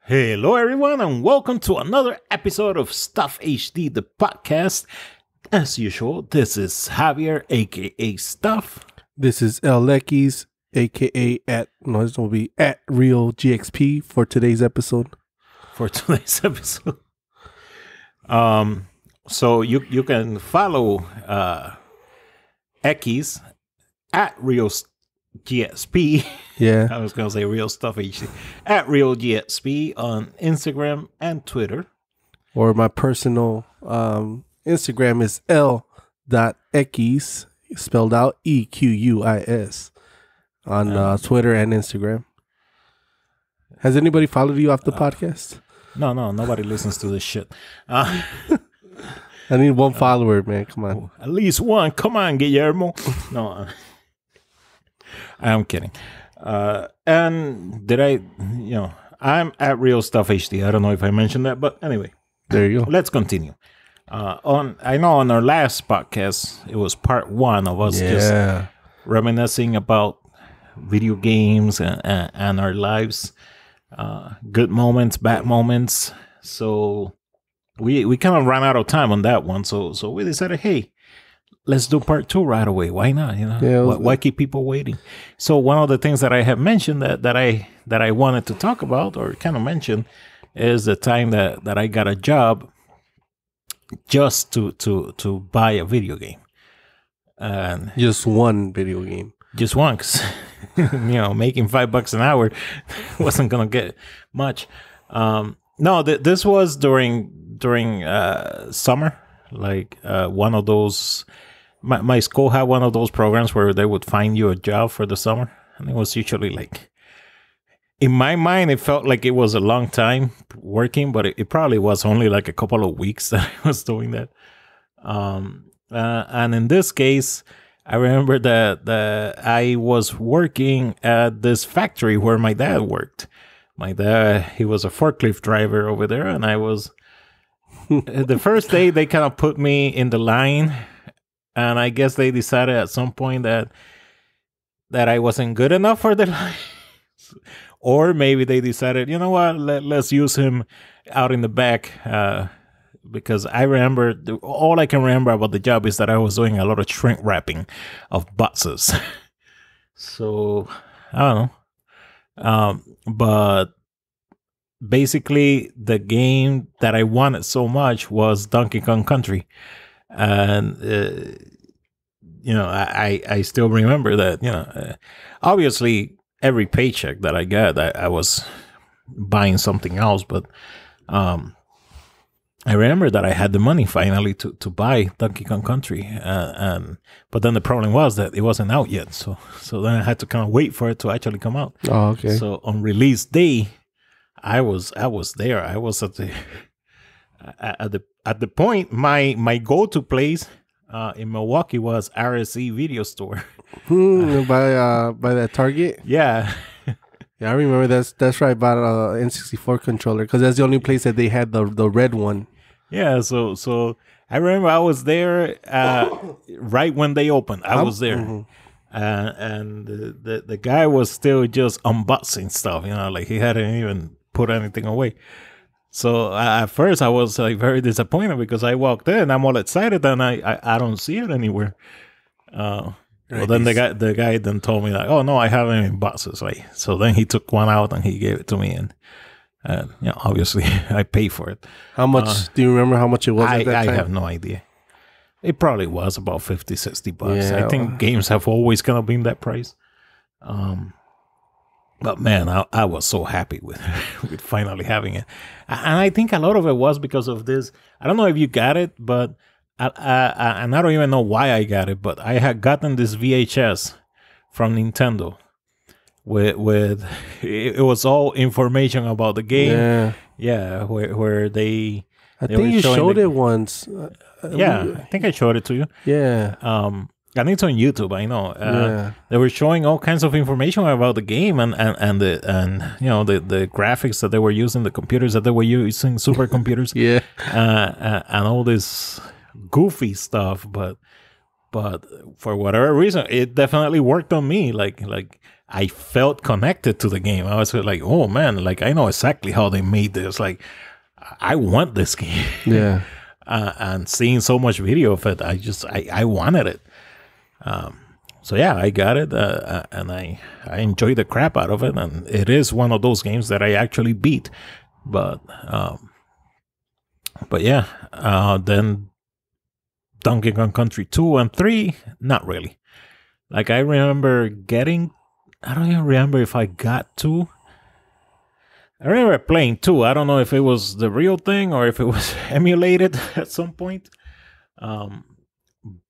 Hello, everyone, and welcome to another episode of Stuff HD, the podcast. As usual, this is Javier, aka Stuff. This is Lekis, aka it's going to be at Real GXP for today's episode. So you can follow Ekis at Real GXP. Yeah. I was going to say Real Stuff HD. At Real GXP on Instagram and Twitter. Or my personal Instagram is l.ekis, spelled out EQUIS, on Twitter and Instagram. Has anybody followed you off the podcast? No, nobody listens to this shit. I need one follower, man. Come on. At least one. Come on, Guillermo. No, I'm kidding. And did I'm at Real Stuff HD. I don't know if I mentioned that, but anyway. There you go. Let's continue. I know on our last podcast, it was part one of us just reminiscing about video games and our lives. Good moments, bad moments. So we kind of ran out of time on that one. So we decided, hey, let's do part two right away. Why not? Why keep people waiting? So one of the things that I have mentioned that I wanted to talk about or kind of mention is the time that I got a job just to buy a video game. And just one video game. Just one, because making $5 an hour wasn't gonna get much. No, this was during summer, like one of those. My school had one of those programs where they would find you a job for the summer, and it was usually like, in my mind, it felt like it was a long time working, but it probably was only like a couple of weeks that I was doing that. And in this case, I remember that I was working at this factory where my dad worked. My dad, he was a forklift driver over there, and I was... the first day, they kind of put me in the line, and I guess they decided at some point that I wasn't good enough for the line. Or maybe they decided, you know what, let's use him out in the back. Because I remember, all I can remember about the job is that I was doing a lot of shrink wrapping of boxes. So, I don't know. But basically, the game that I wanted so much was Donkey Kong Country. And, I still remember that, obviously, every paycheck that I got, I was buying something else. But I remember that I had the money finally to buy Donkey Kong Country, but then the problem was that it wasn't out yet, so then I had to kind of wait for it to actually come out. Oh, okay. So on release day, I was there. I was at the point. My go-to place in Milwaukee was RSE Video Store. By that Target. Yeah. Yeah, I remember that's right. I bought a N64 controller because that's the only place that they had the red one. Yeah, so I remember I was there right when they opened. I was there, and the guy was still just unboxing stuff. Like he hadn't even put anything away. So at first I was like very disappointed because I walked in, I'm all excited, and I don't see it anywhere. Well, then the guy then told me like, oh no, I have it in boxes. Like, so then he took one out and he gave it to me, and obviously I paid for it. How much? Do you remember how much it was at that time? I have no idea. It probably was about $50-$60. Yeah, I think games have always kind of been that price. But man, I was so happy with finally having it, and I think a lot of it was because of this. I don't know if you got it, but. And I don't even know why I got it, but I had gotten this VHS from Nintendo with it was all information about the game. Yeah, where they. I think you showed it once. I think I showed it to you. Yeah. And it's on YouTube. I know. They were showing all kinds of information about the game and the graphics that they were using, the computers that they were using, supercomputers. Yeah. And all this goofy stuff, but but for whatever reason, it definitely worked on me. Like I felt connected to the game. I was like, oh man, like I know exactly how they made this. Like I want this game. Yeah. And seeing so much video of it, I wanted it. So yeah, I got it, and I enjoyed the crap out of it, and it is one of those games that I actually beat. But yeah, then Donkey Kong Country 2 and 3, not really. Like I remember I don't even remember if I got 2. I remember playing 2. I don't know if it was the real thing or if it was emulated at some point.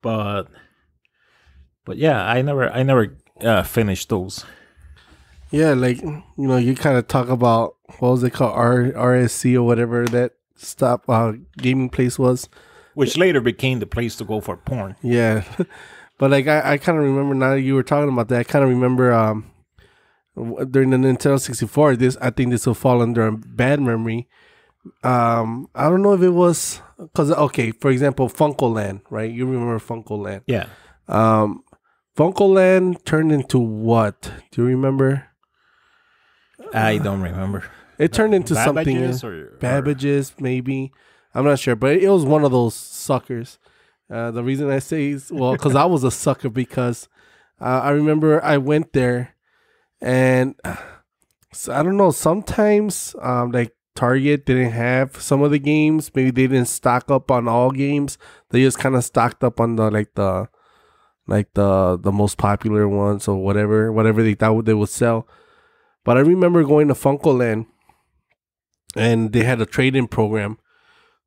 But yeah, I never finished those. Yeah, like, you kind of talk about, what was it called, RSC or whatever that gaming place was. Which later became the place to go for porn. Yeah. But like, I kind of remember, now that you were talking about that, I kind of remember during the Nintendo 64, I think this will fall under a bad memory. I don't know if it was, because, okay, for example, Funko Land, right? You remember Funko Land. Yeah. Funko Land turned into what? Do you remember? I don't remember. It turned into Babbage's something. Babbage's, maybe. I'm not sure, but it was one of those suckers. The reason I say is, well, because I was a sucker, because I remember I went there, and so I don't know, sometimes like Target didn't have some of the games. Maybe they didn't stock up on all games. They just kind of stocked up on the most popular ones or whatever they thought they would sell. But I remember going to Funko Land, and they had a trade-in program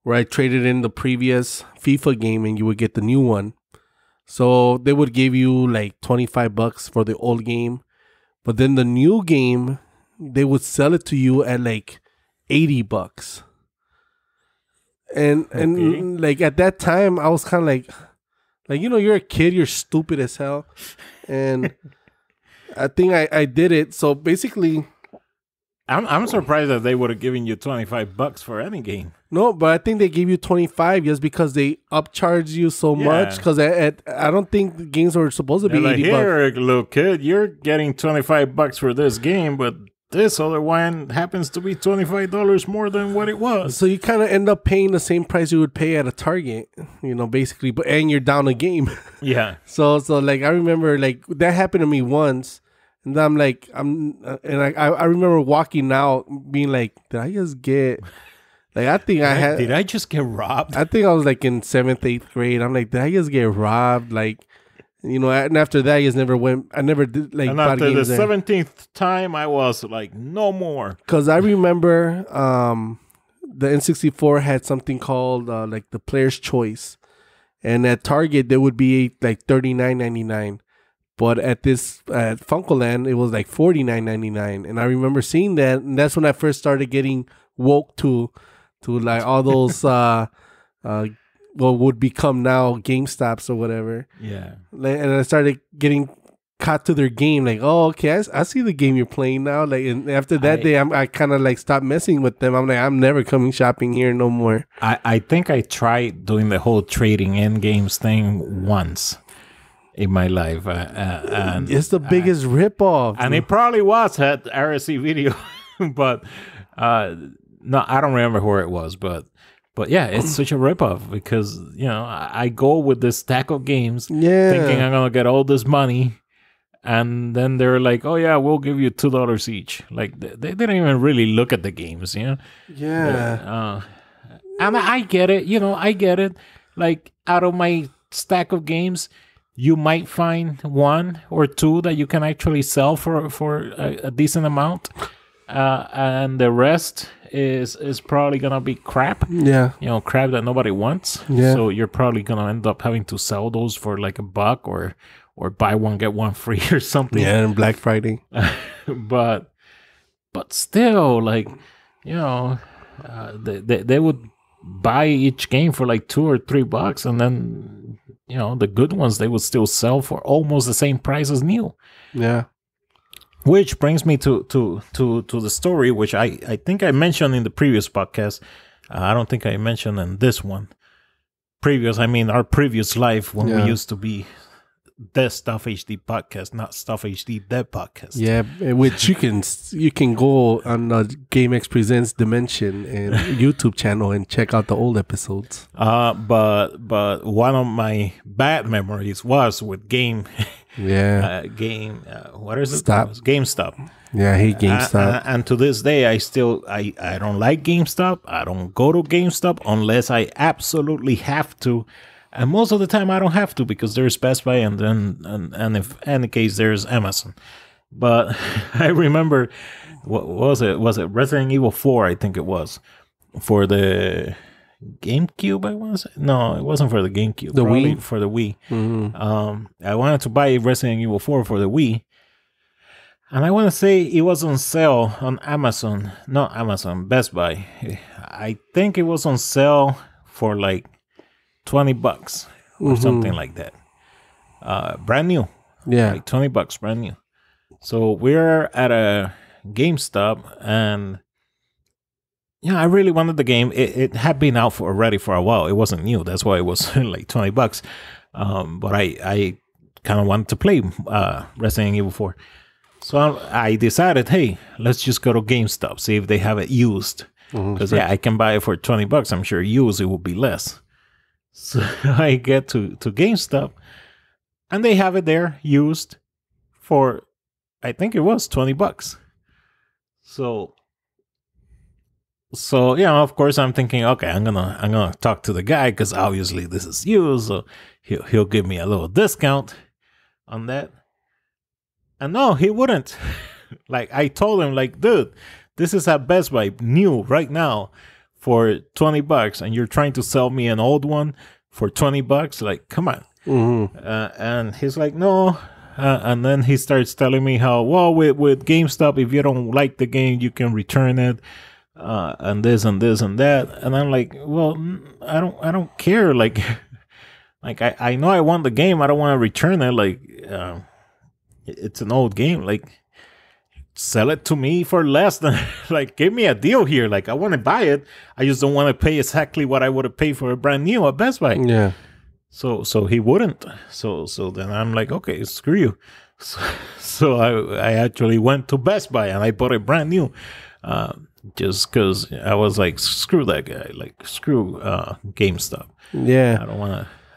where I traded in the previous FIFA game and you would get the new one. So they would give you like $25 for the old game, but then the new game, they would sell it to you at like $80. And like at that time, I was kind of like, you're a kid, you're stupid as hell. And I think I did it. So basically, I'm surprised that they would have given you $25 for any game. No, but I think they gave you 25 just because they upcharge you so much. Because I don't think the games were supposed to be $80. Here, little kid, you're getting $25 for this game, but this other one happens to be $25 more than what it was. So you kind of end up paying the same price you would pay at a Target, basically. And you're down a game. Yeah. So like I remember like that happened to me once. And I'm like, I remember walking out being like, did I just get, like, I think did I just get robbed? I think I was like in 7th, 8th grade. I'm like, did I just get robbed? Like, and after that, I never did like, and after the 17th time, I was like, no more. Because I remember the N64 had something called like the Player's Choice. And at Target, there would be like $39.99. But at Funko Land, it was like $49.99, and I remember seeing that, and that's when I first started getting woke to like all those what would become now GameStops or whatever. Yeah, and I started getting caught to their game. Like, oh, okay, I see the game you're playing now. Like, and after that day, I kind of like stopped messing with them. I'm like, I'm never coming shopping here no more. I think I tried doing the whole trading in games thing once in my life, and it's the biggest ripoff, and it probably was at RSC Video, but no, I don't remember where it was, but yeah, it's such a ripoff because I go with this stack of games, thinking I'm gonna get all this money, and then they're like, "Oh yeah, we'll give you $2 each." Like they didn't even really look at the games, Yeah. And I get it, I get it. Like out of my stack of games, you might find one or two that you can actually sell for a decent amount, and the rest is probably gonna be crap. Yeah, crap that nobody wants. Yeah. So you're probably gonna end up having to sell those for like $1 or buy one get one free or something. Yeah, and Black Friday. but still, like they would buy each game for like $2 or $3, and then the good ones they would still sell for almost the same price as new. Yeah. Which brings me to the story, which I think I mentioned in the previous podcast. I don't think I mentioned in this one. our previous life when we used to be the Stuff HD podcast, not Stuff HD Dead podcast. Yeah, which you can go on GameX Presents Dimension and YouTube channel and check out the old episodes. But one of my bad memories was with what is it? GameStop. Yeah, I hate GameStop. And to this day, I don't like GameStop. I don't go to GameStop unless I absolutely have to. And most of the time, I don't have to because there's Best Buy and if any case, there's Amazon. But I remember, what was it? Was it Resident Evil 4? I think it was for the GameCube. I want to say no, it wasn't for the GameCube. The Wii, for the Wii. Mm-hmm. I wanted to buy Resident Evil 4 for the Wii, and I want to say it was on sale on Amazon. Not Amazon, Best Buy. I think it was on sale for like $20 or something like that. Brand new. Yeah. Like $20 brand new. So we're at a GameStop and I really wanted the game. It had been out already for a while. It wasn't new. That's why it was like $20. But I kind of wanted to play Resident Evil 4. So I decided, hey, let's just go to GameStop, see if they have it used. Because I can buy it for $20. I'm sure used it will be less. So I get to GameStop and they have it there used for, I think it was $20. So of course I'm thinking, okay, I'm gonna talk to the guy because obviously this is used, so he'll give me a little discount on that. And no, he wouldn't. Like I told him, like, dude, this is at Best Buy new right now for $20, and you're trying to sell me an old one for $20. Like, come on. And he's like, no. And then he starts telling me how, well, with GameStop, if you don't like the game, you can return it, and this and this and that. And I'm like, well, I don't care. Like, I know I want the game. I don't want to return it. Like, it's an old game. Like, sell it to me for less than, like, give me a deal here. Like, I want to buy it. I just don't want to pay exactly what I would have paid for a brand new at Best Buy. Yeah. So he wouldn't. So then I'm like, okay, screw you. So I actually went to Best Buy and I bought it brand new. Just because I was like, screw that guy. Like, screw GameStop. Yeah. I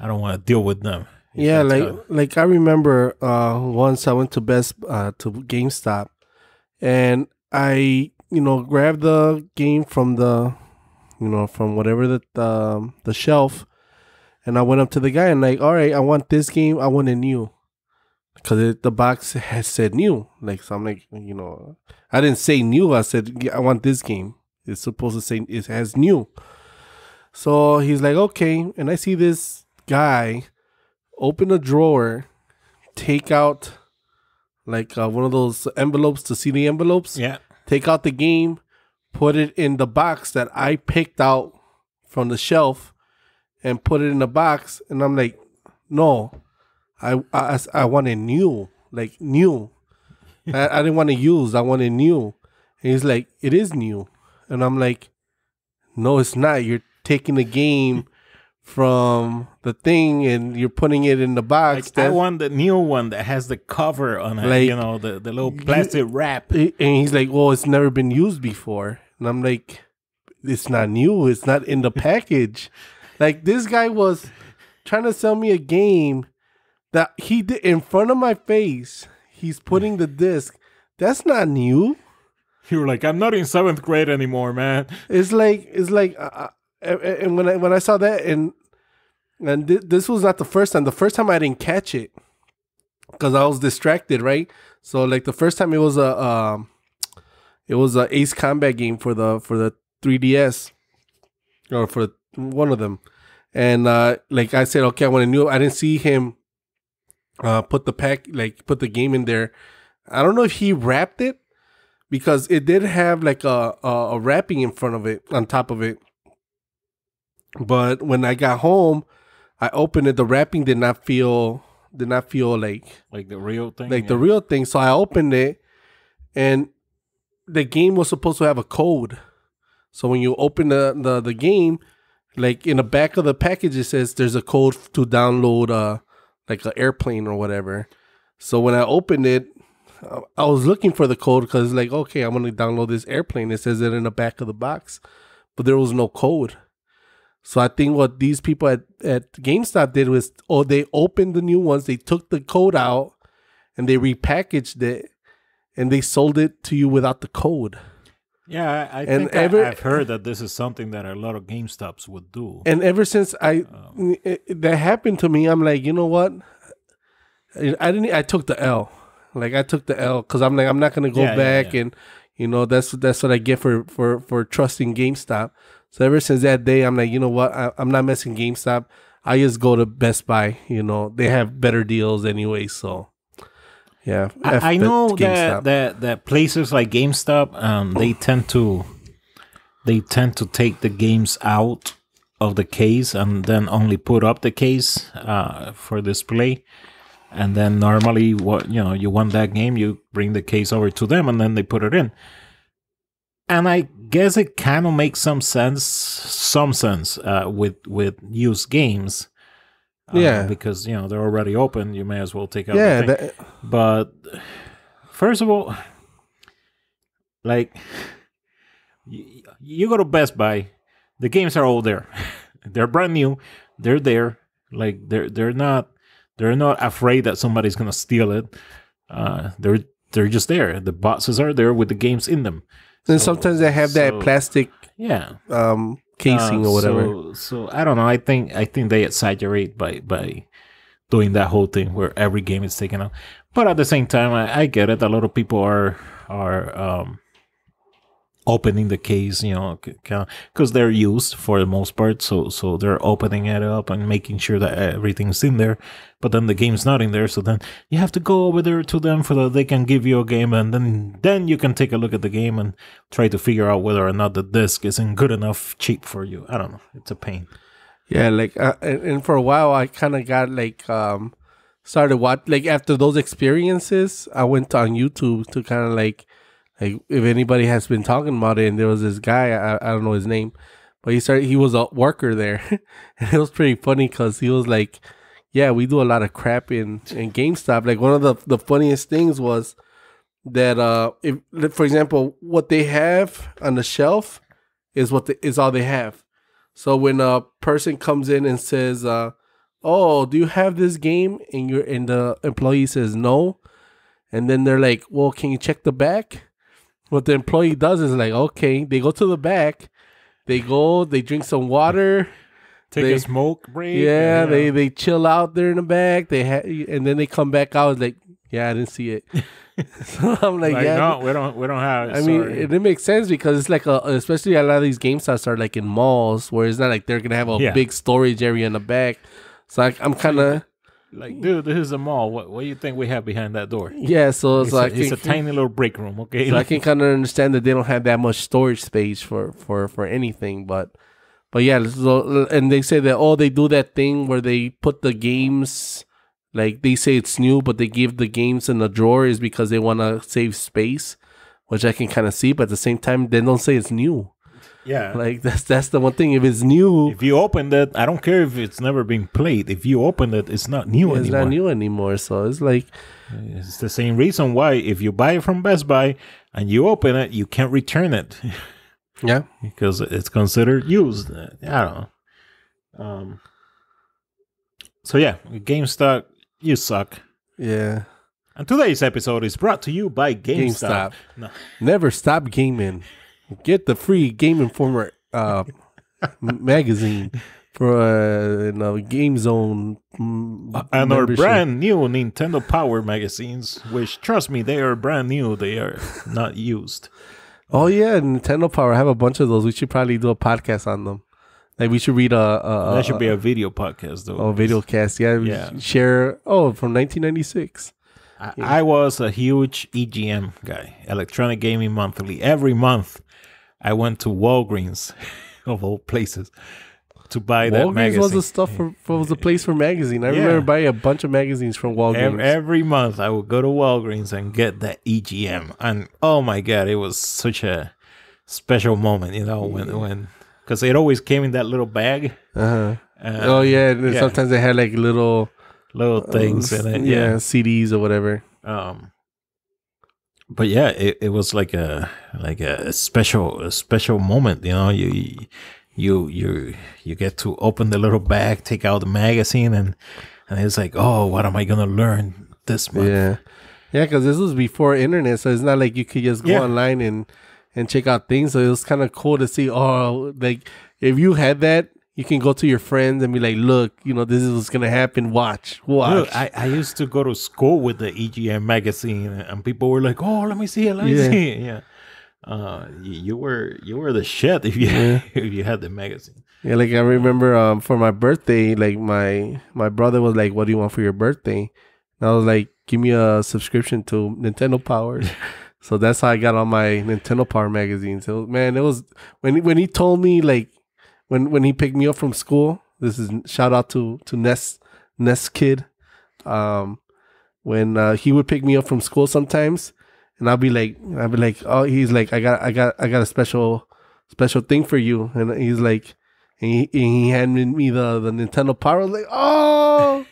don't want to deal with them. Yeah, like I remember once I went to GameStop. And I, grabbed the game from from whatever the shelf, and I went up to the guy and like, all right, I want this game. I want it new, because the box has said new. Like, so I'm like, I didn't say new. I said, yeah, I want this game. It's supposed to say it has new. So he's like, okay, and I see this guy open a drawer, take out like one of those envelopes to see the envelopes. Yeah. Take out the game, put it in the box that I picked out from the shelf, and put it in the box. And I'm like, no, I want it new, like new. I didn't want to use. I wanted new. And he's like, it is new. And I'm like, no, it's not. You're taking the game from the thing and you're putting it in the box. Like, I want the new one that has the cover on it, like, the little plastic wrap. And he's like, well, it's never been used before. And I'm like, it's not new. It's not in the package. Like, this guy was trying to sell me a game that he did in front of my face. He's putting the disc. That's not new. You were like, I'm not in 7th grade anymore, man. It's like, and when I saw that, and this was not the first time. The first time I didn't catch it because I was distracted, right? So like the first time it was a Ace Combat game for the 3DS, or for one of them, and like I said, okay, I want to know. I didn't see him put the game in there. I don't know if he wrapped it, because it did have like a wrapping in front of it, on top of it. But when I got home, I opened it. The wrapping did not feel like the real thing. The real thing. So I opened it, and the game was supposed to have a code. So when you open the game, like in the back of the package, it says there's a code to download like an airplane or whatever. So when I opened it, I was looking for the code because like, okay, I'm going to download this airplane. It says it in the back of the box, but there was no code. So I think what these people at GameStop did was, they opened the new ones, they took the code out, and they repackaged it, and they sold it to you without the code. Yeah, I've heard that this is something that a lot of GameStops would do. And ever since that happened to me, I'm like, you know what? I took the L. Like I took the L because I'm like, I'm not gonna go back, and you know that's what I get for trusting GameStop. So ever since that day, I'm like, you know what? I'm not messing GameStop. I just go to Best Buy. You know, they have better deals anyway. So, yeah. I know that places like GameStop, they tend to take the games out of the case and then only put up the case for display. And then normally, you want that game, you bring the case over to them, and then they put it in. And I guess it kind of makes some sense with used games. Because, they're already open. You may as well take out the thing. But first of all, like, you go to Best Buy, the games are all there. They're brand new. They're there. Like, they're not afraid that somebody's going to steal it. They're just there. The boxes are there with the games in them. And sometimes they have that plastic casing or whatever. So I don't know. I think they exaggerate by doing that whole thing where every game is taken out. But at the same time, I get it. A lot of people are opening the case, because they're used for the most part. So they're opening it up and making sure that everything's in there. But then the game's not in there. So then you have to go over there to them so that they can give you a game. And then you can take a look at the game and try to figure out whether or not the disc isn't good enough cheap for you. I don't know. It's a pain. Yeah, like, and for a while, I kind of got like, started like after those experiences, I went on YouTube to kind of like if anybody has been talking about it, and there was this guy, I don't know his name, but he was a worker there. And it was pretty funny because he was like, yeah, we do a lot of crap in GameStop. Like one of the funniest things was that if, for example, what they have on the shelf is is all they have. So when a person comes in and says, oh, do you have this game? And the employee says no. And then they're like, well, can you check the back? What the employee does is like, okay, they go to the back, they drink some water, take a smoke break. Yeah, they chill out there in the back. And then they come back out like, yeah, I didn't see it. So I'm like, yeah, no, we don't have it. I mean, it makes sense because it's like especially a lot of these GameStops are like in malls where it's not like they're gonna have a big storage area in the back. So I'm kind of. Like, dude, this is a mall. What do you think we have behind that door? Yeah, so it's a tiny little break room, okay? So I can kind of understand that they don't have that much storage space for anything, but yeah. So, and they say that they do that thing where they put the games, like they say it's new, but they give the games in the drawer is because they want to save space, which I can kind of see. But at the same time, they don't say it's new. Yeah, like that's the one thing. If it's new, if you open it, I don't care if it's never been played. If you open it, it's not new anymore. It's not new anymore. So it's like it's the same reason why if you buy it from Best Buy and you open it, you can't return it. Yeah, because it's considered used. I don't know. So yeah, GameStop, you suck. Yeah. And today's episode is brought to you by GameStop. No. Never stop gaming. Get the free Game Informer magazine for Game Zone and our brand new Nintendo Power magazines, which, trust me, they are brand new. They are not used. Oh yeah, Nintendo Power. I have a bunch of those. We should probably do a podcast on them. Like we should read that should be a video podcast though. Oh, video cast. Yeah. Share. Oh, from 1996. I was a huge EGM guy, Electronic Gaming Monthly. Every month, I went to Walgreens, of all places, to buy that magazine. Walgreens was the stuff was the place for magazine. I remember buying a bunch of magazines from Walgreens. Every month, I would go to Walgreens and get that EGM, and oh my god, it was such a special moment, when because it always came in that little bag. Oh yeah, and then sometimes they had like little things in it. CDs or whatever. But yeah, it was like a special moment. You know, you get to open the little bag, take out the magazine, and it's like, oh, what am I gonna learn this month? Yeah, because this was before internet, so it's not like you could just go online and check out things. So it was kind of cool to see. Oh, like if you had that, you can go to your friends and be like, look, you know, this is what's gonna happen. Watch. Look, I used to go to school with the EGM magazine, and people were like, oh, let me see it. Let me see it. Yeah. You were the shit if you if you had the magazine. Yeah, like I remember for my birthday, like my brother was like, "What do you want for your birthday?" And I was like, "Give me a subscription to Nintendo Power." So that's how I got on my Nintendo Power magazine. So man, it was when he told me, like when he picked me up from school. This is shout out to Ness kid. When he would pick me up from school sometimes. And I'd be like, oh, he's like, I got a special thing for you. And he's like, and he handed me the Nintendo Power. I was like, oh,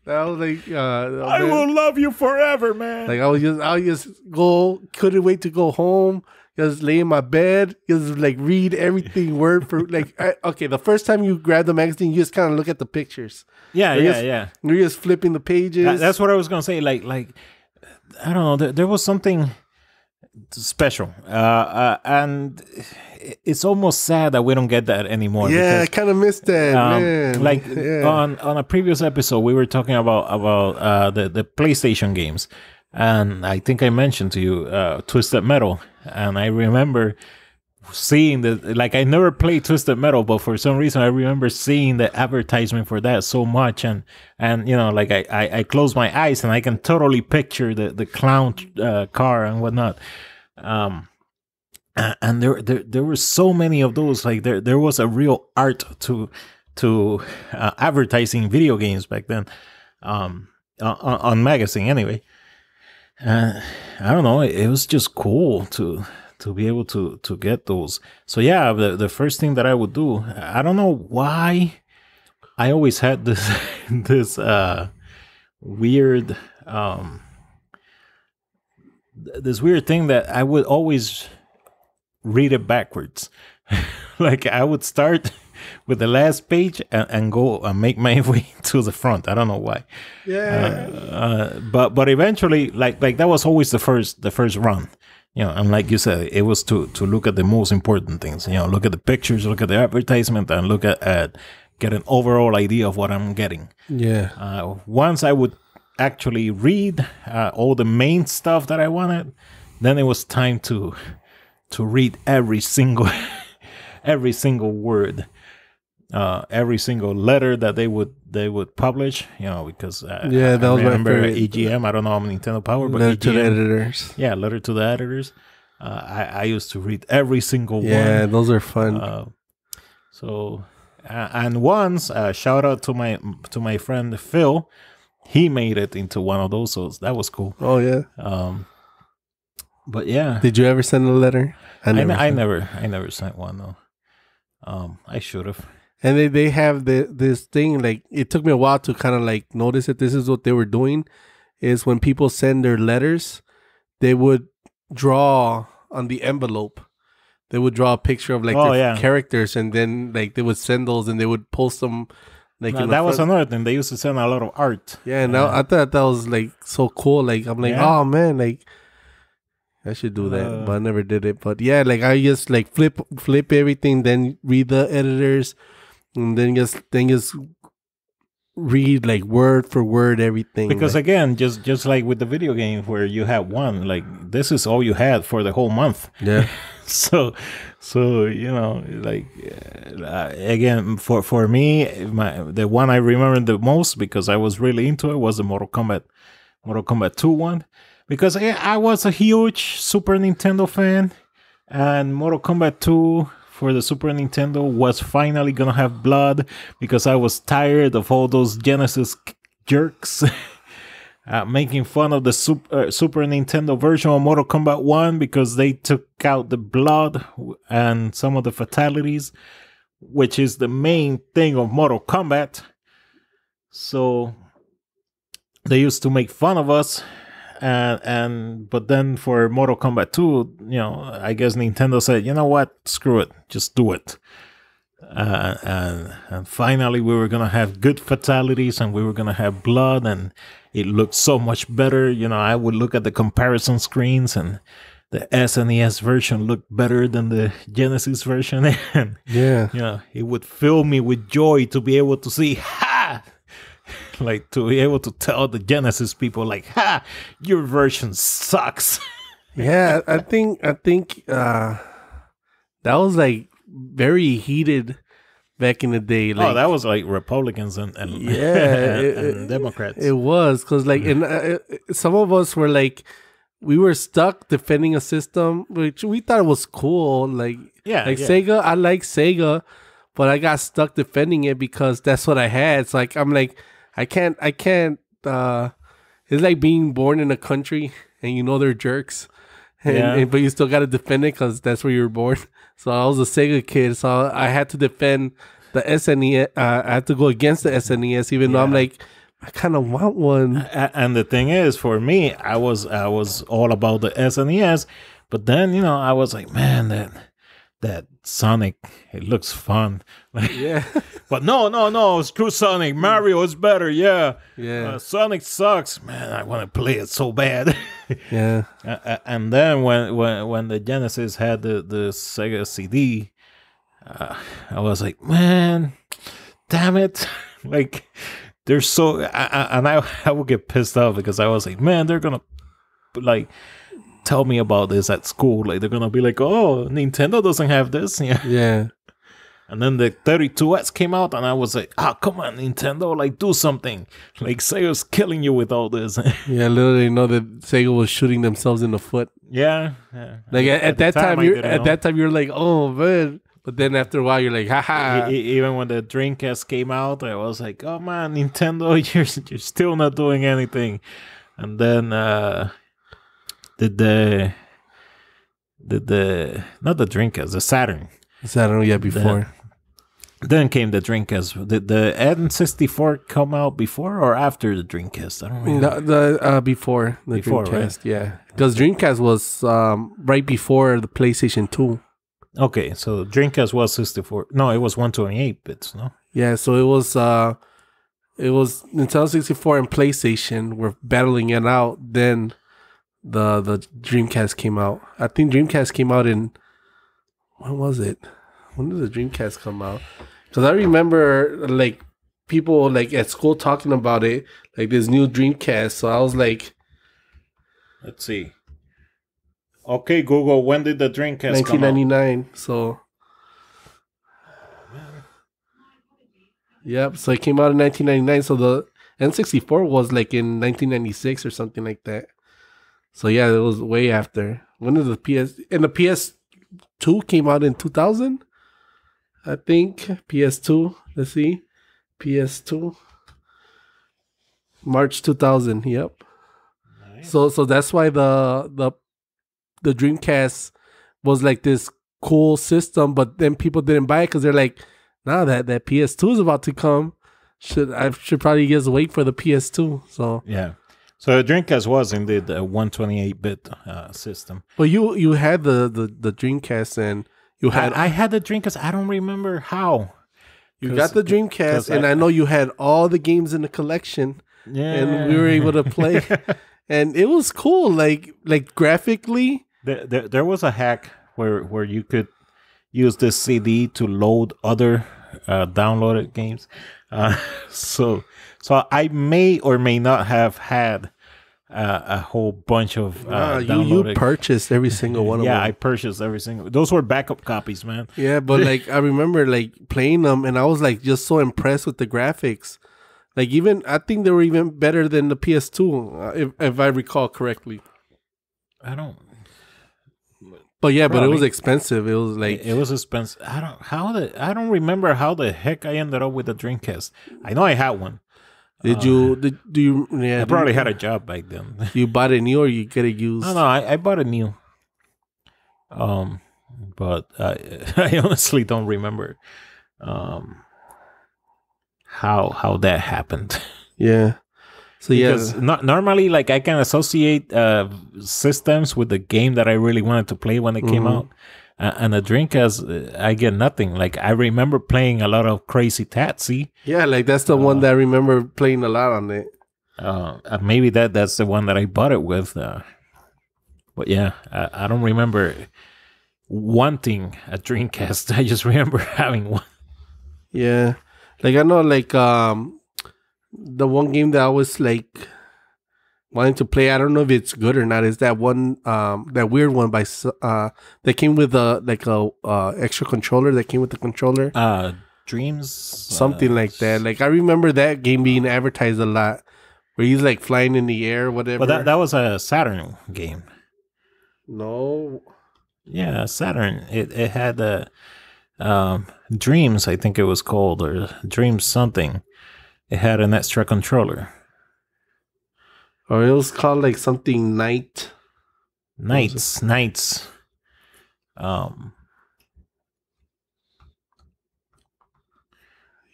I was like, I will love you forever, man. Like I just go, couldn't wait to go home. Just lay in my bed, just like read everything word for like. Okay, the first time you grab the magazine, you just kind of look at the pictures. Yeah. You're just flipping the pages. That's what I was gonna say. Like. I don't know. There was something special, and it's almost sad that we don't get that anymore. Yeah, I kind of missed that. Man. Like on a previous episode, we were talking about the PlayStation games, and I think I mentioned to you Twisted Metal, and I remember seeing I never played Twisted Metal, but for some reason I remember seeing the advertisement for that so much, and you know, like I close my eyes and I can totally picture the clown car and whatnot, and there were so many of those. Like there was a real art to advertising video games back then, on magazine anyway. I don't know, it was just cool to be able to get those. So yeah, the first thing that I would do, I don't know why I always had this weird thing that I would always read it backwards. Like I would start with the last page and go and make my way to the front. I don't know why. Yeah. But eventually, like that was always the first run. You know, and like you said, it was to look at the most important things. You know, look at the pictures, look at the advertisement, and look at get an overall idea of what I'm getting. Yeah. Once I would actually read all the main stuff that I wanted, then it was time to read every single word, every single letter that they would publish. You know, because that was remember my favorite. EGM. I don't know on Nintendo Power, but letter EGM, to the editors. Yeah, letter to the editors. I used to read every single one. Yeah, those are fun. And once shout out to my friend Phil, he made it into one of those, so that was cool. Oh yeah. But yeah, did you ever send a letter? I never sent one though. I should have. And they have this thing, like it took me a while to kind of like notice that this is what they were doing, is when people send their letters, they would draw on the envelope. They would draw a picture of like characters, and then like they would send those and they would post them. Like that was another thing. They used to send a lot of art. Yeah, and I thought that was like so cool. Like I'm like, oh man, like I should do that, but I never did it. But yeah, like I just like flip everything, then read the editors, and then just read like word for word everything. Because like, again, just like with the video game where you had one, like this is all you had for the whole month. Yeah. so you know, like again, for me, the one I remember the most because I was really into it was the Mortal Kombat 2 one, because I was a huge Super Nintendo fan, and Mortal Kombat 2 for the Super Nintendo was finally gonna have blood because I was tired of all those Genesis jerks. making fun of the Super Nintendo version of Mortal Kombat 1 because they took out the blood and some of the fatalities, which is the main thing of Mortal Kombat. So they used to make fun of us. But then for Mortal Kombat 2, I guess Nintendo said, you know what, screw it, just do it. And finally we were gonna have good fatalities and we were gonna have blood, and it looked so much better. I would look at the comparison screens, and the SNES version looked better than the Genesis version, and it would fill me with joy to be able to see, like to be able to tell the Genesis people, like, your version sucks. Yeah, I think that was like very heated back in the day. Like, that was like Republicans and Democrats. It was because like some of us were like, we were stuck defending a system which we thought was cool. Like Sega, I like Sega, but I got stuck defending it because that's what I had. So like I'm like, I can't. It's like being born in a country and they're jerks, but you still got to defend it because that's where you were born. So I was a Sega kid, so I had to defend the SNES. I had to go against the SNES, even though I'm like, I kind of want one. And the thing is, for me, I was all about the SNES, but then I was like, man, that Sonic, it looks fun. Yeah. But no, screw Sonic. Mario is better. Yeah. Sonic sucks, man. I want to play it so bad. Yeah. And then when the Genesis had the Sega CD, I was like, man, damn it. Like, they're so, and I would get pissed off because I was like, man, they're gonna like tell me about this at school. Like, they're gonna be like, oh, Nintendo doesn't have this. Yeah. And then the 32X came out, and I was like, come on, Nintendo, like, do something. Like, Sega's killing you with all this. Yeah, literally know that Sega was shooting themselves in the foot. Yeah. Like at that time you're like, oh man. But then after a while you're like, haha. Even when the Dreamcast came out, I was like, oh man, Nintendo, you're still not doing anything. And then did the not the Dreamcast, the Saturn. Before. Then came the Dreamcast. Did the N64 come out before or after the Dreamcast? I don't remember. Before the Dreamcast, right? Yeah. Because Dreamcast was right before the PlayStation 2. Okay, so Dreamcast was 64. No, it was 128 bits, no? Yeah, so it was Nintendo 64 and PlayStation were battling it out. Then the Dreamcast came out. I think Dreamcast came out in, when was it? When did the Dreamcast come out? Because I remember like people like at school talking about it, like this new Dreamcast. So I was like, let's see. Okay, Google, when did the Dreamcast 1999. Come out? So, yep. So it came out in 1999. So the N64 was like in 1996 or something like that. So yeah, it was way after. When did the PS2 came out in 2000? I think PS2. Let's see, PS2, March 2000. Yep. Nice. So that's why the Dreamcast was like this cool system, but then people didn't buy it because they're like, nah, that PS2 is about to come. I should probably just wait for the PS2. So yeah. So the Dreamcast was indeed a 128-bit system. But you had the Dreamcast, and you had I had the Dreamcast. I don't remember how. You got the Dreamcast, and I know you had all the games in the collection. Yeah. And we were able to play. And it was cool, like graphically. There was a hack where you could use this CD to load other downloaded games. So I may or may not have had a whole bunch of you purchased every single one of them. Yeah, I purchased every single. Those were backup copies, man. Yeah, but like I remember like playing them, and I was like just so impressed with the graphics. Like even I think they were even better than the PS2, if I recall correctly. I don't. But yeah, probably. But it was expensive. It was like it was expensive. I don't remember how the heck I ended up with the Dreamcast. I know I had one. Do you? Yeah, I probably had a job back then. You bought it new or you get it used? No, I bought it new. But I honestly don't remember how that happened. Yeah. So because normally, like, I can associate systems with the game that I really wanted to play when it came out. And the Dreamcast, I get nothing. Like, I remember playing a lot of Crazy Taxi. Yeah, like that's the one that I remember playing a lot on it. Maybe that's the one that I bought it with. But yeah, I don't remember wanting a Dreamcast. I just remember having one. Yeah, like I know, like the one game that I was like wanting to play. I don't know if it's good or not. Is that one that weird one by that came with a extra controller that came with the controller? Dreams, something like that. Like I remember that game being advertised a lot, where he's like flying in the air, whatever. But that was a Saturn game. No. Yeah, Saturn. It had Dreams, I think it was called, or Dreams something. It had an extra controller. Or it was called like something Nights.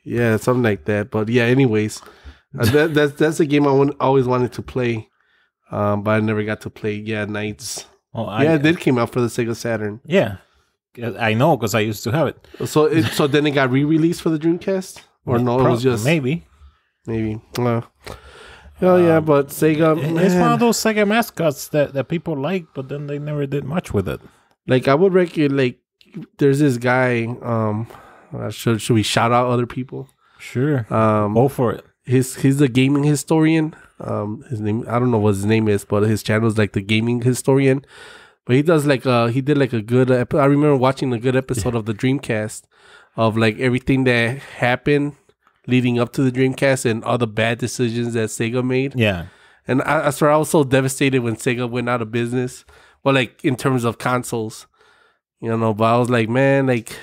Yeah, something like that. But yeah, anyways, that's a game I always wanted to play, but I never got to play. Yeah, Nights. It did came out for the Sega Saturn. Yeah, I know because I used to have it. So then it got re-released for the Dreamcast, or no? It was just maybe. Yeah, but Sega. It's one of those Sega mascots that people like, but then they never did much with it. Like I would reckon, like there's this guy. Should we shout out other people? Sure. Go for it. He's a gaming historian. His name, I don't know what his name is, but his channel is like the gaming historian. But he does like he did like a good. I remember watching a good episode of the Dreamcast of like everything that happened leading up to the Dreamcast and all the bad decisions that Sega made. Yeah. And I swear I was so devastated when Sega went out of business. Well, like in terms of consoles, you know. But I was like, man, like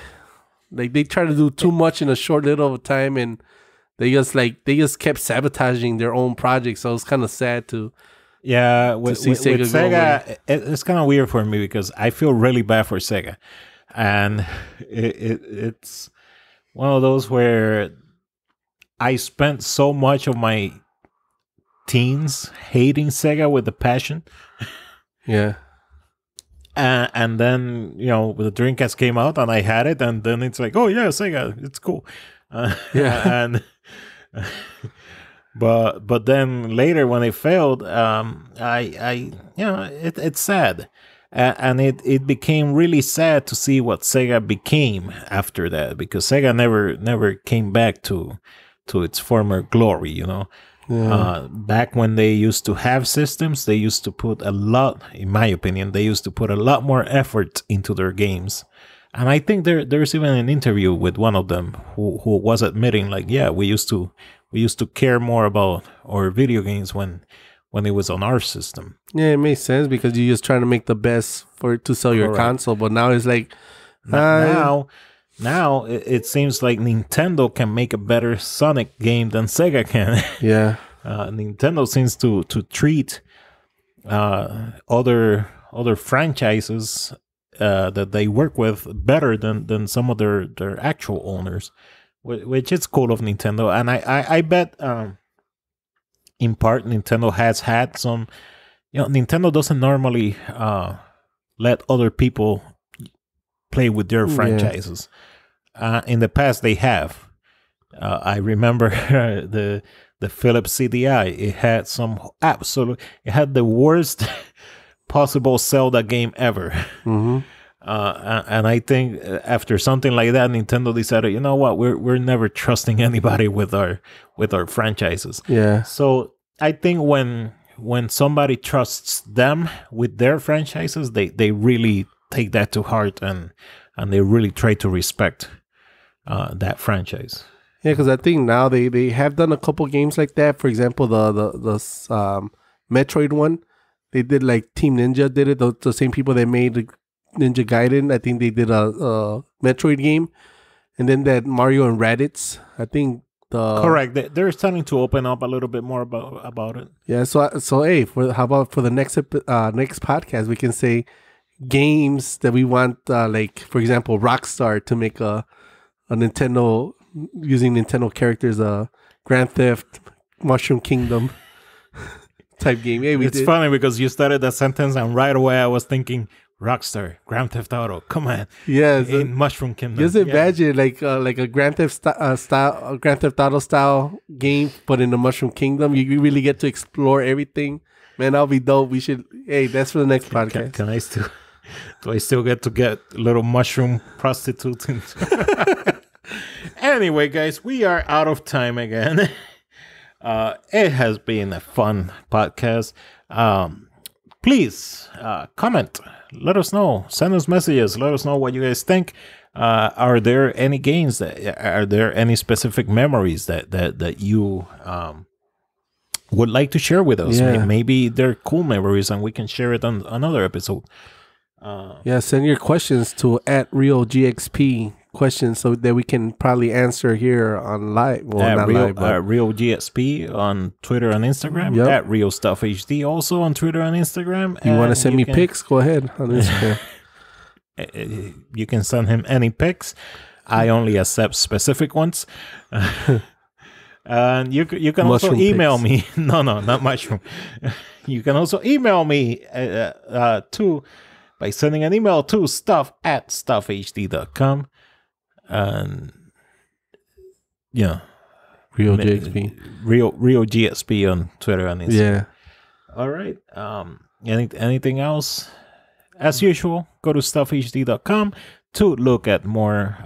they try to do too much in a short little of a time, and they just kept sabotaging their own projects. So it was kind of sad to. Yeah, with Sega, it's kind of weird for me because I feel really bad for Sega, and it's one of those where I spent so much of my teens hating Sega with a passion. Yeah. And then, the Dreamcast came out and I had it, and then it's like, oh yeah, Sega, it's cool. Yeah. And but then later when it failed, it's sad. And it became really sad to see what Sega became after that, because Sega never came back to its former glory, Yeah. Back when they used to have systems, they used to put a lot, in my opinion, they used to put a lot more effort into their games. And I think there's even an interview with one of them who was admitting, like, yeah, we used to care more about our video games when it was on our system. Yeah, it makes sense because you're just trying to make the best for it to sell your console. But now it's like now it seems like Nintendo can make a better Sonic game than Sega can. Yeah. Nintendo seems to treat other franchises that they work with better than some of their actual owners, which is cool of Nintendo. And I bet in part Nintendo has had some, Nintendo doesn't normally let other people play with their franchises. In the past they have. I remember the Philips CDI. It had it had the worst possible Zelda game ever. Mm-hmm. And I think after something like that, Nintendo decided, you know what, we're never trusting anybody with our franchises. Yeah. So I think when somebody trusts them with their franchises, they really take that to heart and they really try to respect that franchise. Yeah, because I think now they have done a couple games like that. For example, the Metroid one, they did like Team Ninja did it. The same people that made Ninja Gaiden, I think they did a Metroid game, and then that Mario and Raditz. I think the correct. They're starting to open up a little bit more about it. Yeah, so hey, how about for the next next podcast we can say games that we want, like for example, Rockstar to make a Nintendo using Nintendo characters, Grand Theft, Mushroom Kingdom type game. Hey, It's funny because you started that sentence and right away I was thinking Rockstar, Grand Theft Auto. Come on, yes, in Mushroom Kingdom. just imagine like a Grand Theft style, Grand Theft Auto style game, but in the Mushroom Kingdom, you really get to explore everything. Man, that'll be dope. We should. Hey, that's for the next podcast. Can I still? Do I still get to get little mushroom prostitutes? Anyway, guys, we are out of time again. It has been a fun podcast. Please comment. Let us know. Send us messages. Let us know what you guys think. Are there any games are there any specific memories that you would like to share with us? Yeah. Maybe they're cool memories and we can share it on another episode. Send your questions to @RealGXP questions so that we can probably answer here on live. Well, not live, but RealGXP on Twitter and Instagram. Yep. At RealStuffHD also on Twitter and Instagram. you want to send me pics? Go ahead on Instagram. You can send him any pics. I only accept specific ones. And you can also Mushroom email pics. me. No, not mushroom. You can also email me by sending an email to stuff@stuffhd.com. And yeah, RealGXP. Real GSP on Twitter and Instagram. Yeah. All right. Anything else? As usual, go to stuffhd.com to look at more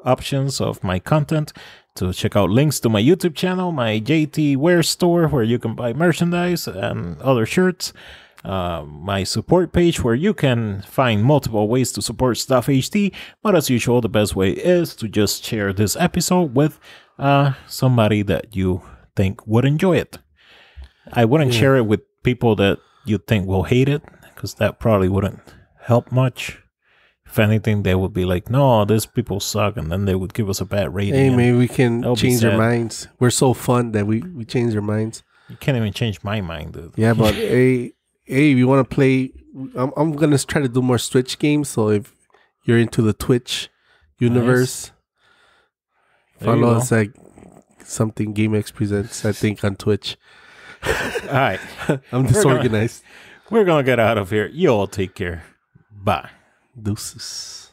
options of my content, to check out links to my YouTube channel, my JT Wear store where you can buy merchandise and other shirts, my support page where you can find multiple ways to support Stuff HD. But as usual, the best way is to just share this episode with somebody that you think would enjoy it. I wouldn't share it with people that you think will hate it, because that probably wouldn't help much. If anything, they would be like, no, these people suck, and then they would give us a bad rating. Hey, maybe we can change their sad. minds. We're so fun that we change their minds. You can't even change my mind, dude. Yeah, but hey, if you want to play, I'm going to try to do more Switch games. So if you're into the Twitch universe, follow us at something GameX Presents, I think, on Twitch. All right. I'm disorganized. We're going to get out of here. You all take care. Bye. Deuces.